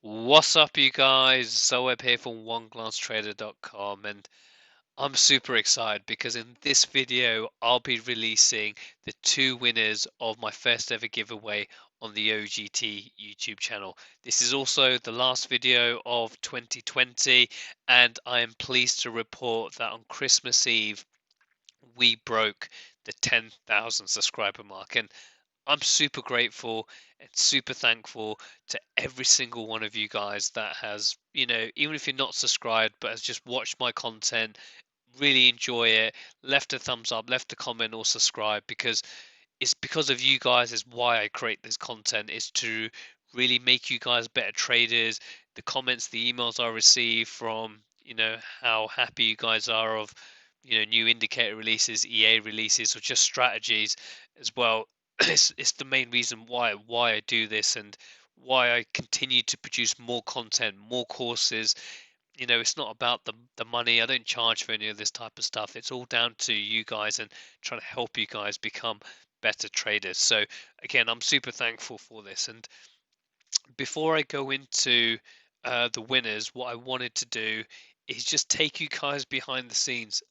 What's up, you guys? Zoeb here from OneGlanceTrader.com, and I'm super excited because in this video I'll be releasing the two winners of my first ever giveaway on the OGT YouTube channel. This is also the last video of 2020, and I am pleased to report that on Christmas Eve we broke the 10,000 subscriber mark, and I'm super grateful and super thankful to every single one of you guys that has, even if you're not subscribed, but has just watched my content, really enjoy it, left a thumbs up, left a comment, or subscribe, because it's because of you guys is why I create this content, is to really make you guys better traders. The comments, the emails I receive from, how happy you guys are of, new indicator releases, EA releases, or just strategies as well. It's the main reason why I do this, and why I continue to produce more content, more courses. It's not about the money. I don't charge for any of this type of stuff. It's all down to you guys and trying to help you guys become better traders. So again, I'm super thankful for this. And before I go into the winners, what I wanted to do is just take you guys behind the scenes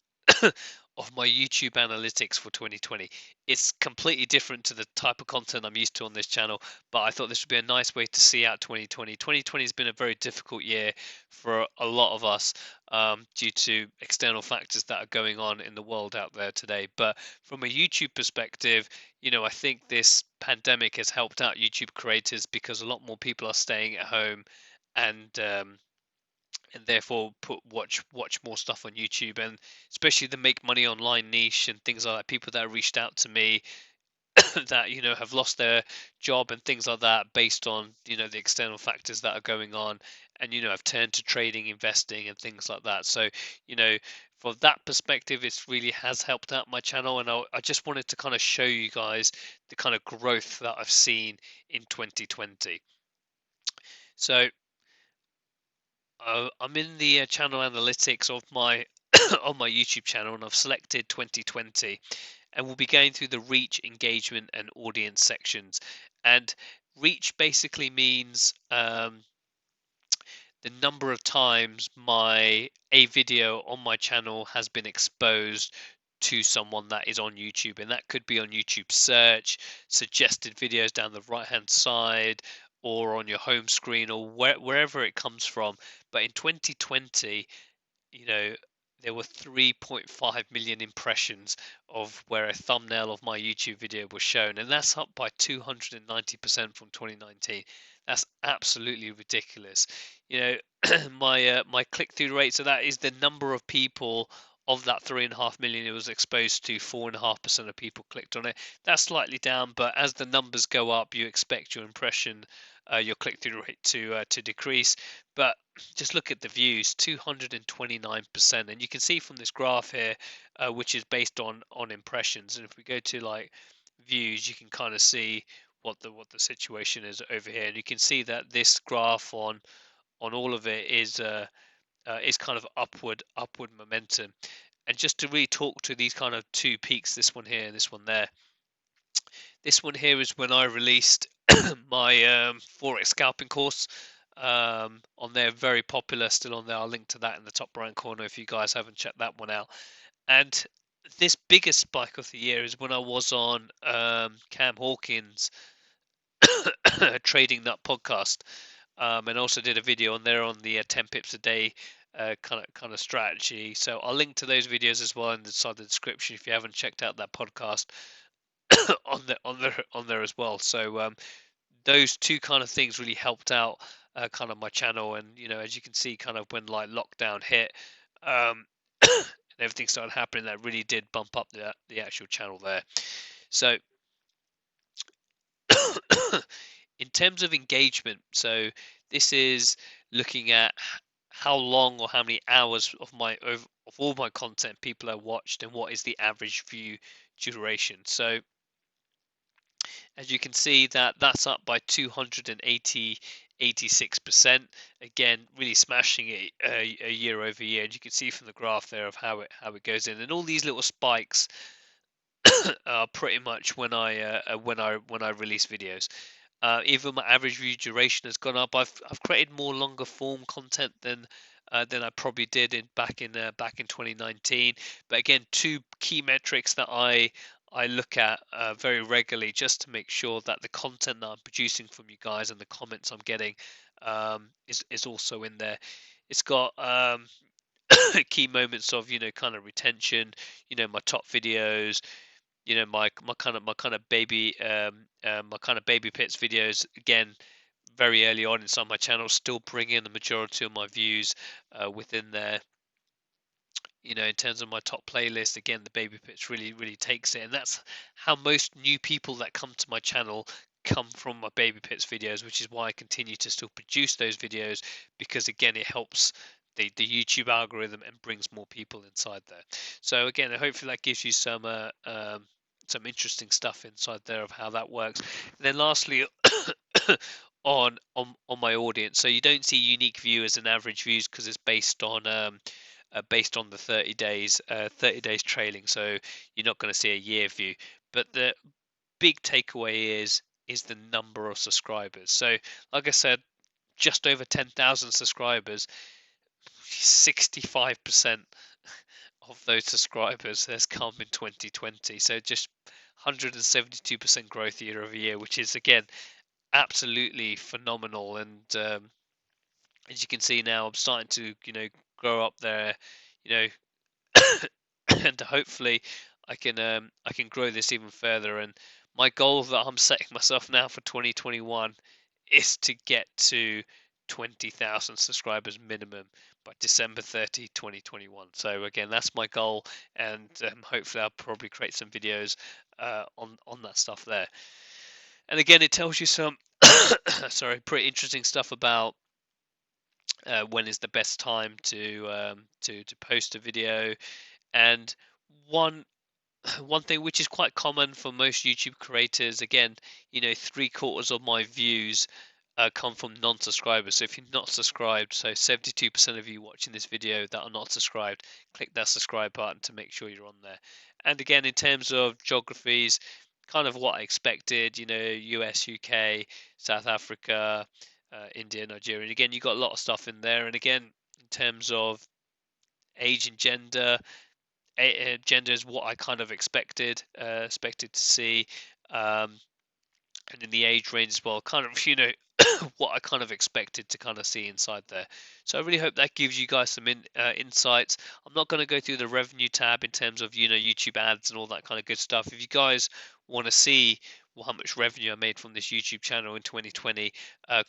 of my YouTube analytics for 2020. It's completely different to the type of content I'm used to on this channel, but I thought this would be a nice way to see out 2020. 2020 has been a very difficult year for a lot of us, due to external factors that are going on in the world out there today. But from a YouTube perspective, I think this pandemic has helped out YouTube creators because a lot more people are staying at home, and therefore watch more stuff on YouTube, and especially the make money online niche and things like that. People that have reached out to me that have lost their job and things like that based on the external factors that are going on, and have turned to trading, investing, and things like that. So from that perspective, it really has helped out my channel, and I just wanted to kind of show you guys the kind of growth that I've seen in 2020. So I'm in the channel analytics of my on my YouTube channel, and I've selected 2020, and we'll be going through the reach, engagement, and audience sections. And reach basically means the number of times a video on my channel has been exposed to someone that is on YouTube, and that could be on YouTube search, suggested videos down the right hand side, or on your home screen, or wherever it comes from. But in 2020, you know, there were 3.5 million impressions of where a thumbnail of my YouTube video was shown, and that's up by 290% from 2019. That's absolutely ridiculous. My click-through rate, so that is the number of people of that 3.5 million it was exposed to. 4.5% of people clicked on it. That's slightly down, but as the numbers go up, you expect your your click-through rate to decrease. But just look at the views, 229%, and you can see from this graph here, which is based on impressions. And if we go to like views, you can kind of see what the situation is over here, and you can see that this graph on all of it is kind of upward momentum. And just to really talk to these kind of two peaks, this one here and this one there. This one here is when I released my forex scalping course. On there, very popular, still on there. I'll link to that in the top right corner if you guys haven't checked that one out. And this biggest spike of the year is when I was on Cam Hawkins' Trading Nut podcast, and also did a video on there on the 10 pips a day kind of strategy. So I'll link to those videos as well inside the description if you haven't checked out that podcast on there as well. So those two kind of things really helped out kind of my channel, and as you can see, kind of when like lockdown hit, and everything started happening, that really did bump up the actual channel there. So in terms of engagement, so this is looking at how long or how many hours of all my content people have watched, and what is the average view duration. So as you can see, that's up by 286%. Again, really smashing it a year over year. And you can see from the graph there of how it goes in, and all these little spikes are pretty much when I release videos. Even my average view duration has gone up. I've created more longer form content than I probably did back in 2019. But again, two key metrics that I look at very regularly, just to make sure that the content that I'm producing from you guys and the comments I'm getting is also in there. It's got key moments of, kind of retention, my top videos, my kind of baby pits videos, again, very early on inside my channel, still bring in the majority of my views within there. In terms of my top playlist, again, the baby pits really takes it, and that's how most new people that come to my channel come from my baby pits videos, which is why I continue to still produce those videos, because again, it helps the YouTube algorithm and brings more people inside there. So again, hopefully that gives you some interesting stuff inside there of how that works. And then lastly, on my audience, so you don't see unique viewers and average views because it's based on the 30 days trailing, so you're not going to see a year view. But the big takeaway is the number of subscribers. So like I said, just over 10,000 subscribers, 65% of those subscribers has come in 2020. So just 172% growth year over year, which is again absolutely phenomenal. And as you can see now, I'm starting to grow up there, you know and hopefully I can grow this even further. And my goal that I'm setting myself now for 2021 is to get to 20,000 subscribers minimum by December 30, 2021. So again, that's my goal, and hopefully I'll probably create some videos on that stuff there. And again, it tells you some sorry, pretty interesting stuff about when is the best time to post a video. And one one thing which is quite common for most YouTube creators, again, 3/4 of my views come from non-subscribers. So if you're not subscribed, so 72% of you watching this video that are not subscribed, click that subscribe button to make sure you're on there. And again, in terms of geographies, kind of what I expected, US, UK, South Africa, India, Nigeria. And again, you got a lot of stuff in there. And again, in terms of age and gender, gender is what I kind of expected to see, and in the age range as well, kind of what I kind of expected to kind of see inside there. So I really hope that gives you guys some insights. I'm not going to go through the revenue tab in terms of YouTube ads and all that kind of good stuff. If you guys want to see how much revenue I made from this YouTube channel in 2020,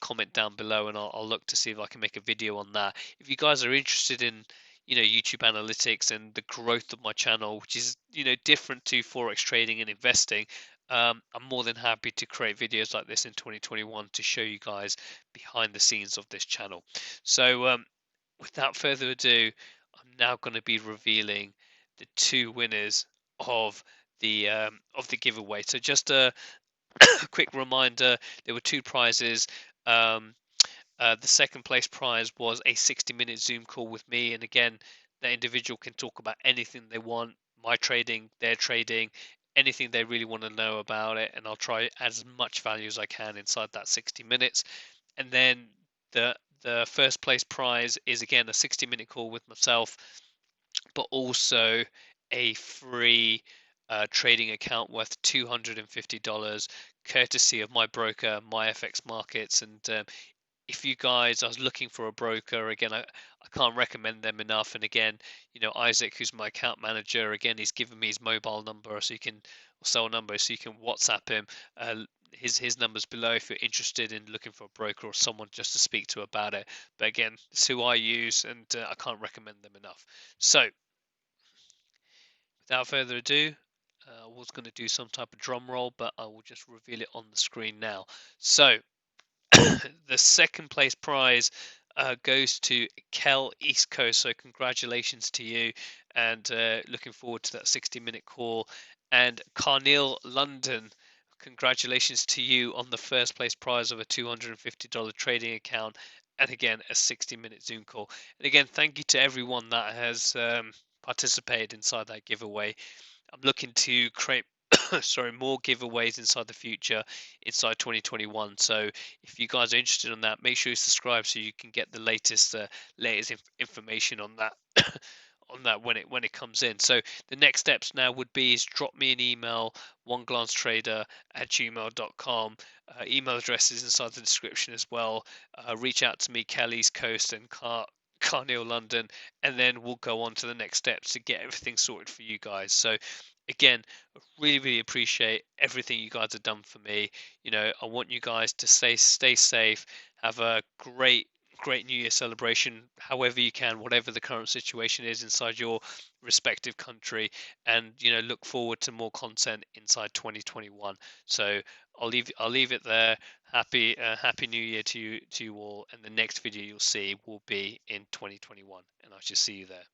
comment down below, and I'll look to see if I can make a video on that. If you guys are interested in YouTube analytics and the growth of my channel, which is different to forex trading and investing, I'm more than happy to create videos like this in 2021 to show you guys behind the scenes of this channel. So without further ado, I'm now going to be revealing the two winners of the giveaway. So just a quick reminder, there were two prizes. The second place prize was a 60-minute Zoom call with me, and again, the individual can talk about anything they want, my trading, their trading, anything they really want to know about it, and I'll try as much value as I can inside that 60 minutes. And then the first place prize is again a 60-minute call with myself, but also a free trading account worth $250, courtesy of my broker, MyFX Markets. And if you guys are looking for a broker, again, I can't recommend them enough. And again, Isaac, who's my account manager, again, he's given me his mobile number, so you can cell number, so you can WhatsApp him. His number's below if you're interested in looking for a broker or someone just to speak to about it. But again, it's who I use, and I can't recommend them enough. So without further ado, I was going to do some type of drum roll, but I will just reveal it on the screen now. So the second place prize goes to Kel East Coast. So congratulations to you, and looking forward to that 60-minute call. And Carneil London, congratulations to you on the first place prize of a $250 trading account, and again a 60-minute Zoom call. And again, thank you to everyone that has participated inside that giveaway. I'm looking to create sorry, more giveaways inside the future, inside 2021. So if you guys are interested in that, make sure you subscribe so you can get the latest information on that. On that when it comes in. So the next steps now would be is drop me an email, oneglancetrader@gmail.com. Email address is inside the description as well. Reach out to me, Kelly's Coast and Carneil London, and then we'll go on to the next steps to get everything sorted for you guys. So again, really appreciate everything you guys have done for me. I want you guys to stay safe, have a great New Year celebration, however you can, whatever the current situation is inside your respective country, and look forward to more content inside 2021. So I'll leave it there. Happy New Year to you all, and the next video you'll see will be in 2021, and I shall see you there.